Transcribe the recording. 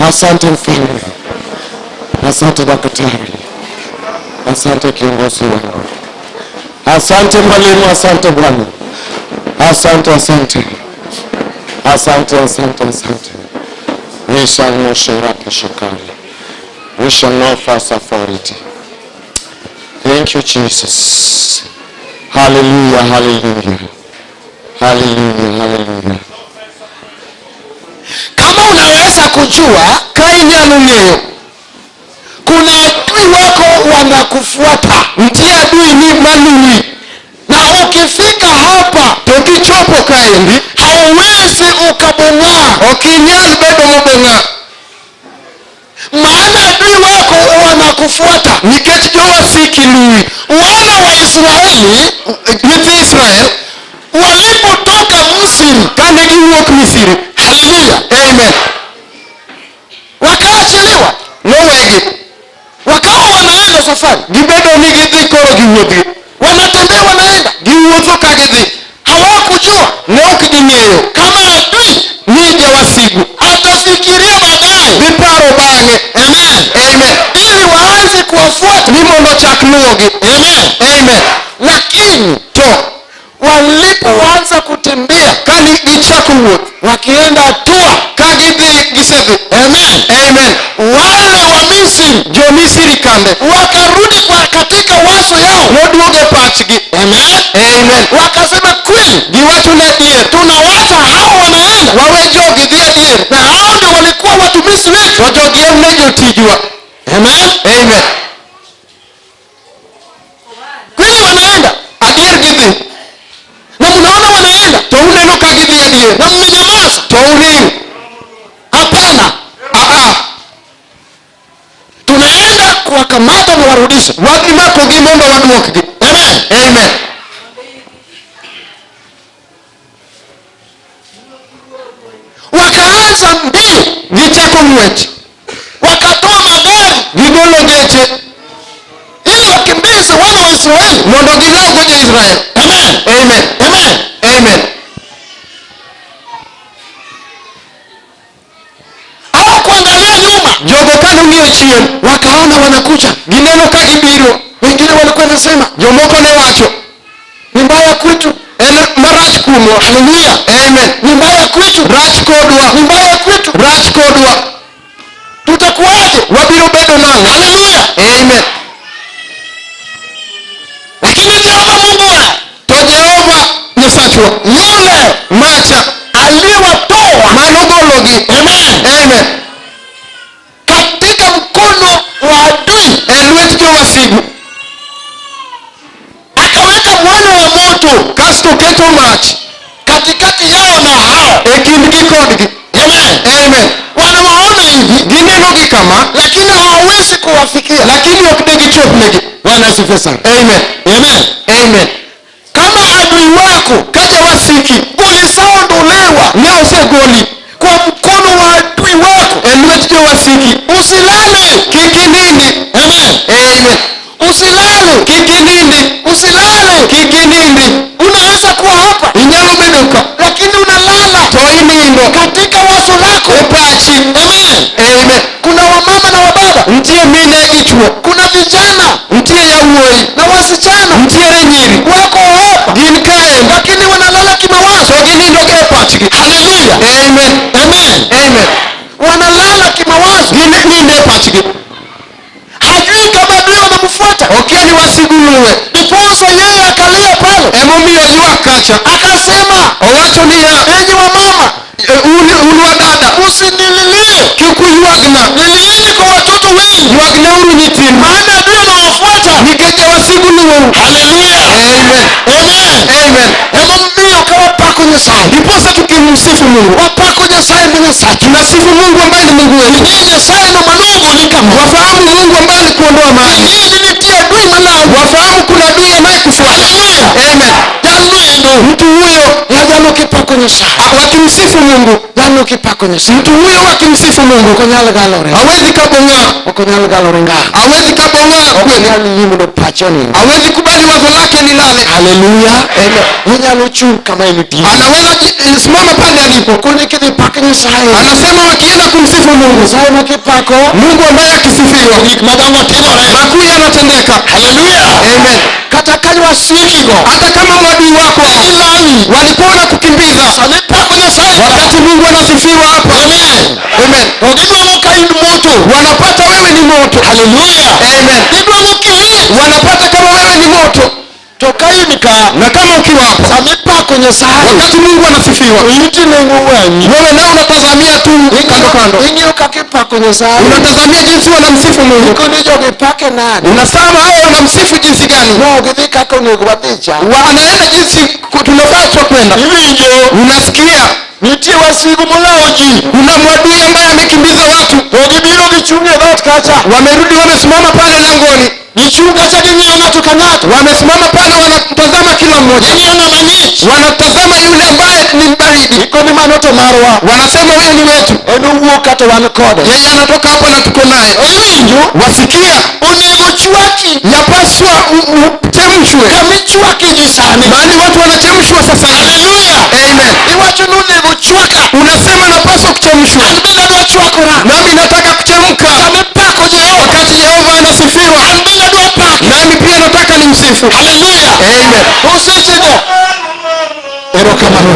Asante mfalme. Asante daktari. Asante kiongozi wangu. Asante mwalimu, asante Bwana. Asante. We shall know Shiraka Shakari. We shall know fast authority. Thank you, Jesus. Hallelujah. Kama unaweza kujua kainyanungeyo, kuna adui wako wanakufuata, mtie adui ni malui, na ukifika hapa tokichopo kaendi hauwezi ukabong'aa, okinyal bedo mobong'a, maana adui wako wanakufuata. nikech jowasiki lui. Wana wa Israeli, Nyithi Israel walipotoka Misri, kane giwuok Misri, haleluya, amen, wakaachiliwa, nowegi, wakawa wanaenda safari, gibedo ni gidhi koro giwuodhgi, wanatembea wanaenda, giwuotho ka gidhi, hawakujua ne ok ging'eyo kama adui ni jawasigu atafikiria baadaye, dhi paro bang'e, amen, ili waanze kuwafuata, ni mondo chak luwogi, amen. lakini To walipoanza kutembea kani gichako wuoth, wakienda hatua, ka gisedhi, amen, wale wa Misri jo-Misri kande wakarudi katika wazo yao, noduogo e pachgi, amen, wakasema kweli giwacho ne adier, tunawacha hao wanaenda, wawe jogi dhi adier, na hao ndio walikuwa watumishi wetu, to jogi en ne jotijwa, amen, kweli wanaenda adier gidhi, na mnaona wanaenda to uneno ka gidhi adier, na mmenyamaza. to uring, Hapana, tunaenda kuwakamata na warudisha, wadhi makogi mondo waduokgi, amen. wakaanza mbio, Gichako ng'wech, wakatoa magari gigolo geche ili wakimbize wana wa Israeli, mondo gilago jo-Israel, amen. hawakuangalia nyuma, Jogo kane ng'iyo chien, wakaona wanakuja. gineno ka gibiro, Wengine walikuwa nasema jomoko ne wacho ni mbaya kwetu, en marach kuomwa, haleluya, amen, ni mbaya kwetu, rach kodwa, ni mbaya kwetu, rach kodwa, tutakuwaje? wabiro bedo nang'o, Haleluya. amen. Lakini Jehova Mungu wa To Jehova Nyasachwa yule macha aliyewatoa, manogologi, amen, katika mkono wa adui, e lwet jowasigu, akaweka mwana wa moto kasto keto mach katikati yao na hao, e kindgi kodgi, amen. wanawaona hivi Ginenogi kama, lakini hawawezi kuwafikia. lakini ok de gichopnegi, Bwana asifiwe sana. amen. Kama adui wako Ka jawasiki ulisaondolewa ne osegoli kwa mkono wa adui wako, e lwet jowasiki, usilale, kik inindi, amen, usilale, kik inindi, usilale. kik inindi, Unaweza kuwa hapa inyalo bedo ka lakini unalala to inindo katika wazo lako, e pachi, amen. Kuna wamama na wababa, Ntie mine gi chuo, kuna vijana ntie yawuoyi, na wasichana ntiere nyiri, wako hapa gin kaendi, lakini wanalala kimawazo. to ginindo ge e pachgi, Haleluya, amen. wanalala kimawazo, Ginindo e pachgi, hajui kama adui wanamfuata. okia ni wasigu luwe, Ndiposa yeye akalia pale emomiyo ywak kacha, akasema, owacho niya, enyi wamama, un wadada, usinililie, kik uywagna, lilieni kwa watoto wenu, ywagneuru nyithindu, maana adui anawafuata. nikech jawasigu luwou, Haleluya, amen. emomiyo kawapako Nyasaye, Ndiposa tukimsifu Mungu, wapako Nyasaye ni Nyasaye, tunasifu Mungu ambaye ni Mungu wetu, ni Nyasaye no manogo ni kama wafahamu Mungu ambaye alikuondoa maji, hili nitia adui malango. wafahamu kuna adui anayekufuata, Haleluya, amen. jalendo Mtu huyo yajalo kipako Nyasaye, wakimsifu Mungu, jalo kipako Nyasaye, mtu huyo wakimsifu Mungu okonyal galore, hawezi kabong'aa, okonyal galore ngao, hawezi kabong'aa kweli, okonyal yimudo pachoni. hawezi kubali wazo lake lilale, Haleluya, onyalo chung kama enitie, anaweza simama pale alipo, kuni kidhi pak Nyasaye, anasema wakienda kumsifu Mungu. Nyasaye makipako, Mungu ambaye akisifiwa, gik madongo timore. makuu yanatendeka. Haleluya. Amen. Kata ka wasikigo Hata kama maadui wako ilani walikuwa wanakukimbiza, sami pako Nyasaye, wakati Mungu anasifiwa hapa. amen, Amen. to gidwaro ka in moto, Wanapata wewe ni moto. haleluya, Amen. gidwaro kilit, Wanapata kama wewe ni moto. to ka in ka Na kama ukiwa hapa, sami pako Nyasaye, wakati Mungu anasifiwa, iti nengo wenyi, wewe nao unatazamia tu kando kando. ing'iyo kaka ipako Nyasaye, Unatazamia jinsi wanamsifu Mungu. iko ni jogi pake nani, Unasema hao wanamsifu jinsi gani? no gidhi kaka onego wadhicha, Wanaenda jinsi tunapaswa kwenda. iwinjo Unasikia nitie wasigu molao ji, kuna mwadui ambaye amekimbiza watu, to gibiro gichung' e dhot kacha, wamerudi wamesimama pale langoni, gichung' kacha ging'iyo ng'ato ka ng'ato, wamesimama pale wanatazama kila mmoja, ging'iyo ng'ama ng'ich, wanatazama yule ambaye ni baridi. iko ni mano to marwa, Wanasema huyo ni wetu, en owuok kata wan kode, yeye anatoka hapa na tuko naye. iwinjo Wasikia onego chwaki yapaswa uchemshwe, kamichwaki ji sani, maana watu wanachemshwa sasa hivi. haleluya, Amen. iwacho ni onego chwaka, Unasema napaswa kuchemshwa, an bende adwa chwakora, nami nataka kuchemka sami pako Jehova, wakati Yehova anasifiwa, an bende adwa pake, nami pia nataka nimsifu. haleluya, Amen. to sechego erokamano.